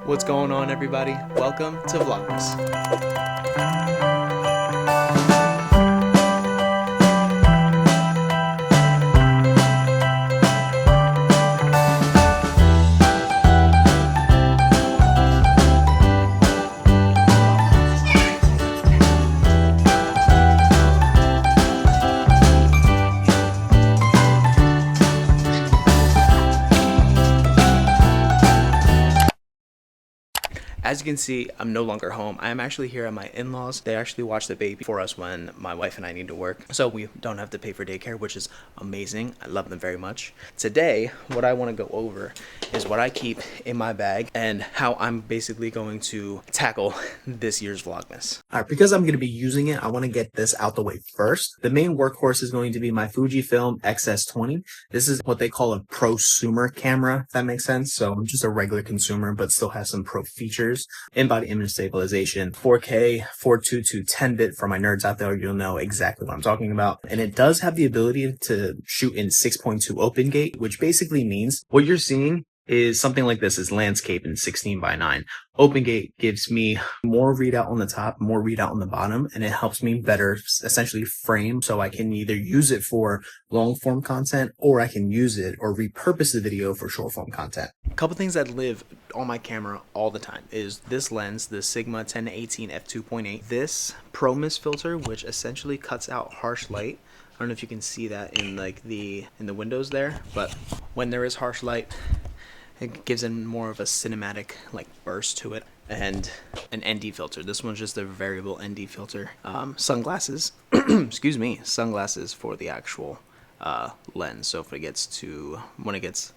What's going on, everybody? Welcome to VLOGMAS. As you can see, I'm no longer home. I am actually here at my in-laws. They actually watch the baby for us when my wife and I need to work. So we don't have to pay for daycare, which is amazing. I love them very much. Today, what I want to go over is what I keep in my bag and how I'm basically going to tackle this year's Vlogmas. All right, because I'm going to be using it, I want to get this out the way first. The main workhorse is going to be my Fujifilm X-S20. This is what they call a prosumer camera, if that makes sense. So I'm just a regular consumer, but still has some pro features. In-body image stabilization, 4K, 422 10-bit. For my nerds out there, you'll know exactly what I'm talking about. And it does have the ability to shoot in 6.2 open gate, which basically means what you're seeing is something like this is landscape in 16:9. Open gate gives me more readout on the top, more readout on the bottom, and it helps me better essentially frame, so I can either use it for long form content or I can use it or repurpose the video for short form content. A couple things that live on my camera all the time is this lens, the Sigma 10-18 f2.8. This Pro Mist filter, which essentially cuts out harsh light. I don't know if you can see that in in the windows there, but when there is harsh light, it gives it more of a cinematic burst to it. And an ND filter. This one's just a variable ND filter. Sunglasses, excuse me, sunglasses for the actual lens. So if it gets when it gets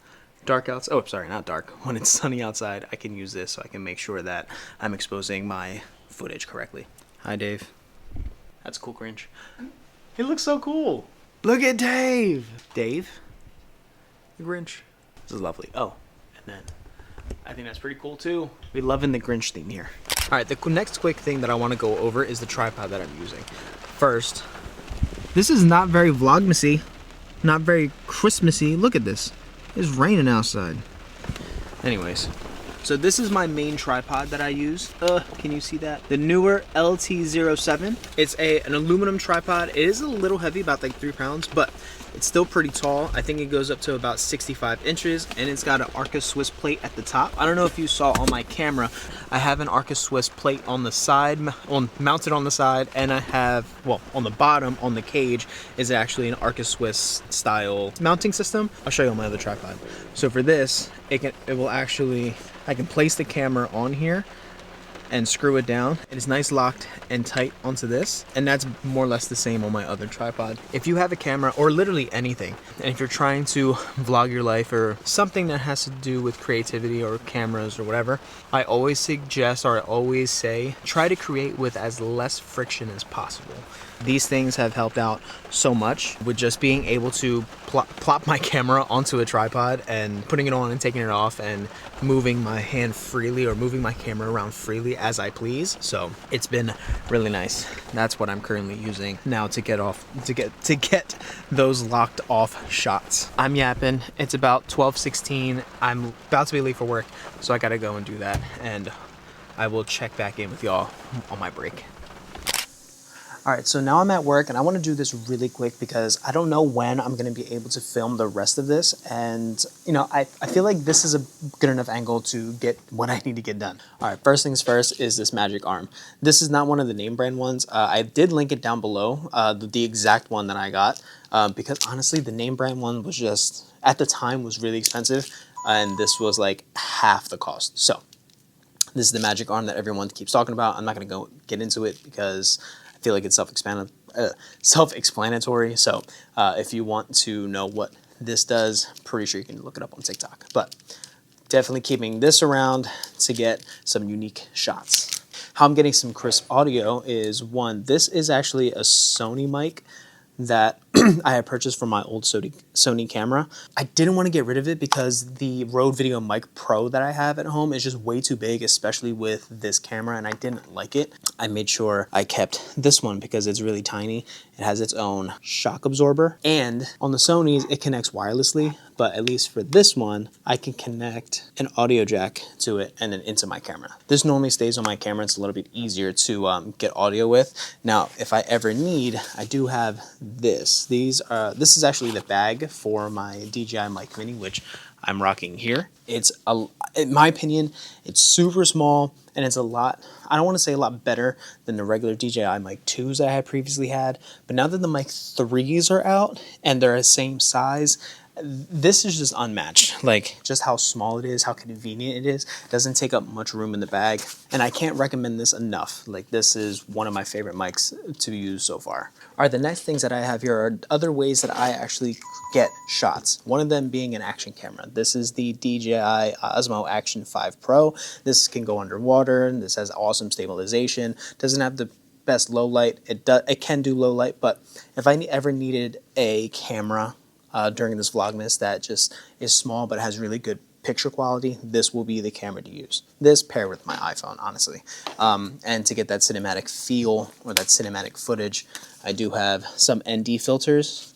dark outside, oh sorry, not dark, when it's sunny outside, I can use this so I can make sure that I'm exposing my footage correctly. Hi Dave. That's cool, Grinch. He looks so cool. Look at Dave. Dave? The Grinch. This is lovely. Oh. Then I think that's pretty cool too. We loving the Grinch theme here. All right, the next quick thing that I want to go over is the tripod that I'm using. First, this is not very vlogmasy, not very Christmassy. Look at this. It's raining outside. Anyways, so this is my main tripod that I use. Can you see that? The newer LT07. It's an aluminum tripod. It is a little heavy, about like 3 pounds, but it's still pretty tall. I think it goes up to about 65 inches, and it's got an Arca Swiss plate at the top. I don't know if you saw on my camera, I have an Arca Swiss plate on the side, mounted on the side, and I have, well, on the bottom, on the cage, is actually an Arca Swiss style mounting system. I'll show you on my other tripod. So for this, it will actually, I can place the camera on here and screw it down. It is nice locked and tight onto this, and that's more or less the same on my other tripod. If you have a camera or literally anything, and if you're trying to vlog your life or something that has to do with creativity or cameras or whatever, I always suggest, or I always say, try to create with as less friction as possible. These things have helped out so much with just being able to plop my camera onto a tripod and putting it on and taking it off and moving my hand freely or moving my camera around freely as I please. So it's been really nice. That's what I'm currently using now to get those locked off shots. I'm yapping. It's about 12:16. I'm about to be late for work, so I gotta go and do that, and I will check back in with y'all on my break. All right, so now I'm at work, and I want to do this really quick because I don't know when I'm going to be able to film the rest of this. And, you know, I feel like this is a good enough angle to get what I need to get done. All right, first things first is this magic arm. This is not one of the name brand ones. I did link it down below, the exact one that I got, because honestly, the name brand one was just, at the time, was really expensive, and this was like half the cost. So this is the magic arm that everyone keeps talking about. I'm not going to go get into it because I feel like it's self-explanatory. So if you want to know what this does, pretty sure you can look it up on TikTok. But definitely keeping this around to get some unique shots. How I'm getting some crisp audio is, one, this is actually a Sony mic that I had purchased from my old Sony camera. I didn't want to get rid of it because the Rode Video Mic Pro that I have at home is just way too big, especially with this camera, and I didn't like it. I made sure I kept this one because it's really tiny. It has its own shock absorber, and on the Sonys, it connects wirelessly. but at least for this one, I can connect an audio jack to it and then into my camera. This normally stays on my camera. It's a little bit easier to get audio with. Now, if I ever need, I do have this. This is actually the bag for my DJI Mic Mini, which I'm rocking here. It's in my opinion, it's super small and it's a lot, I don't want to say a lot better than the regular DJI Mic 2s that I had previously had, but now that the Mic 3s are out and they're the same size, this is just unmatched. Like, just how small it is, how convenient it is. It doesn't take up much room in the bag, and I can't recommend this enough. Like, this is one of my favorite mics to use so far. All right, the next things that I have here are other ways that I actually get shots. One of them being an action camera. This is the DJI Osmo Action 5 Pro. This can go underwater. This has awesome stabilization. Doesn't have the best low light. It can do low light, but if I ever needed a camera during this Vlogmas that just is small but has really good picture quality, this will be the camera to use. This paired with my iPhone, honestly. And to get that cinematic feel or that cinematic footage, I do have some ND filters,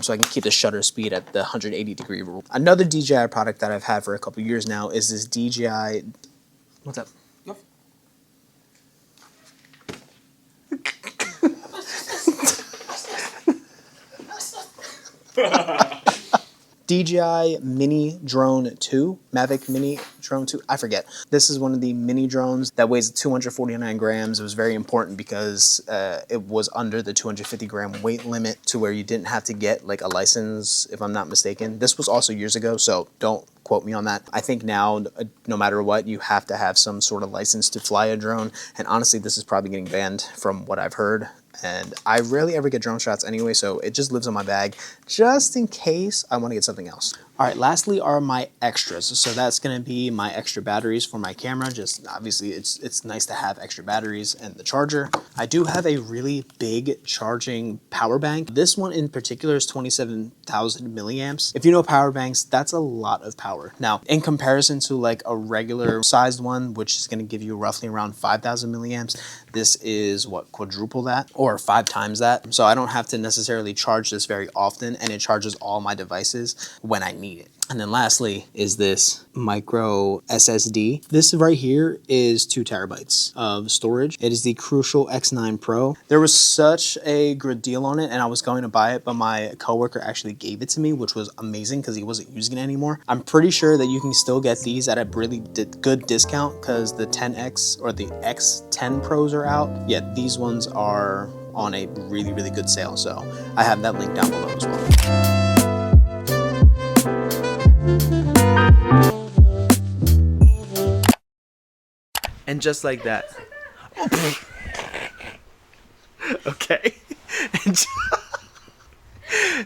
so I can keep the shutter speed at the 180-degree rule. Another DJI product that I've had for a couple years now is this DJI... What's up? DJI Mini Drone 2, Mavic Mini Drone 2, I forget. This is one of the mini drones that weighs 249 grams. It was very important because it was under the 250-gram weight limit to where you didn't have to get like a license, if I'm not mistaken. This was also years ago, so don't quote me on that. I think now, no matter what, you have to have some sort of license to fly a drone, and honestly, this is probably getting banned from what I've heard. And I rarely ever get drone shots anyway, so it just lives on my bag just in case I want to get something else. All right, lastly are my extras. So that's going to be my extra batteries for my camera. Just obviously it's nice to have extra batteries and the charger. I do have a really big charging power bank. This one in particular is 27,000 milliamps. If you know power banks, that's a lot of power. Now, in comparison to like a regular sized one, which is going to give you roughly around 5,000 milliamps, this is what, quadruple that or 5 times that. So I don't have to necessarily charge this very often, and it charges all my devices when I need it. And then lastly is this micro SSD. This right here is 2 terabytes of storage. It is the Crucial X9 Pro. There was such a good deal on it and I was going to buy it, but my coworker actually gave it to me, which was amazing because he wasn't using it anymore. I'm pretty sure that you can still get these at a really good discount because the 10X or the X10 Pros are out. Yeah, these ones are on a really, really good sale. So I have that link down below as well. And just like that. Okay.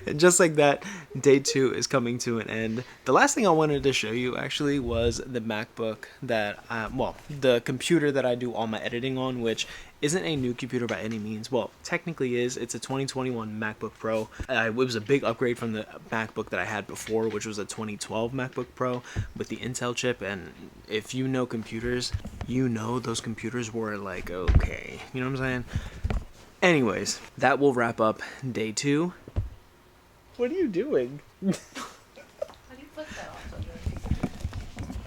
And just like that, day 2 is coming to an end. The last thing I wanted to show you actually was the MacBook that, well, the computer that I do all my editing on, which isn't a new computer by any means. Well, technically is. It's a 2021 MacBook Pro. It was a big upgrade from the MacBook that I had before, which was a 2012 MacBook Pro with the Intel chip. And if you know computers, you know those computers were like, okay. You know what I'm saying? Anyways, that will wrap up day 2. What are you doing? How do you put that on?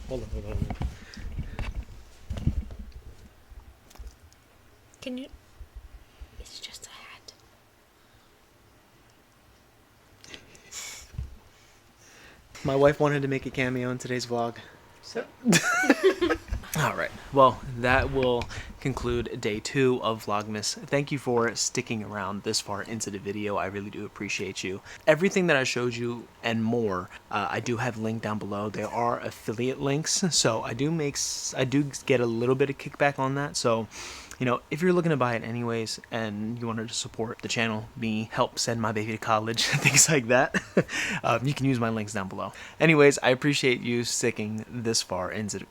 Hold on. Can you? It's just a hat. My wife wanted to make a cameo in today's vlog. So. Alright, well, that will conclude day 2 of Vlogmas. Thank you for sticking around this far into the video. I really do appreciate you. Everything that I showed you and more, I do have linked down below. There are affiliate links, so I do get a little bit of kickback on that. So, you know, if you're looking to buy it anyways and you wanted to support the channel, me, help send my baby to college, things like that, you can use my links down below. Anyways, I appreciate you sticking this far into the...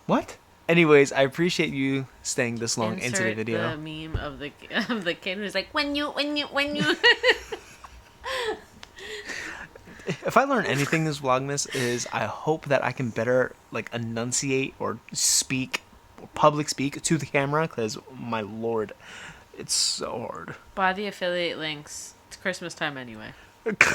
What? Anyways, I appreciate you staying this long into the video. The meme of the kid who's like, when you. If I learn anything this Vlogmas is I hope that I can better like enunciate or speak, or public speak to the camera, because my lord, it's so hard. Buy the affiliate links. It's Christmas time anyway. Okay.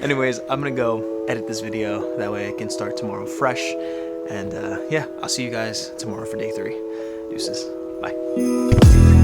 Anyways, I'm gonna go edit this video. That way I can start tomorrow fresh. And yeah, I'll see you guys tomorrow for day 3. Deuces. Bye.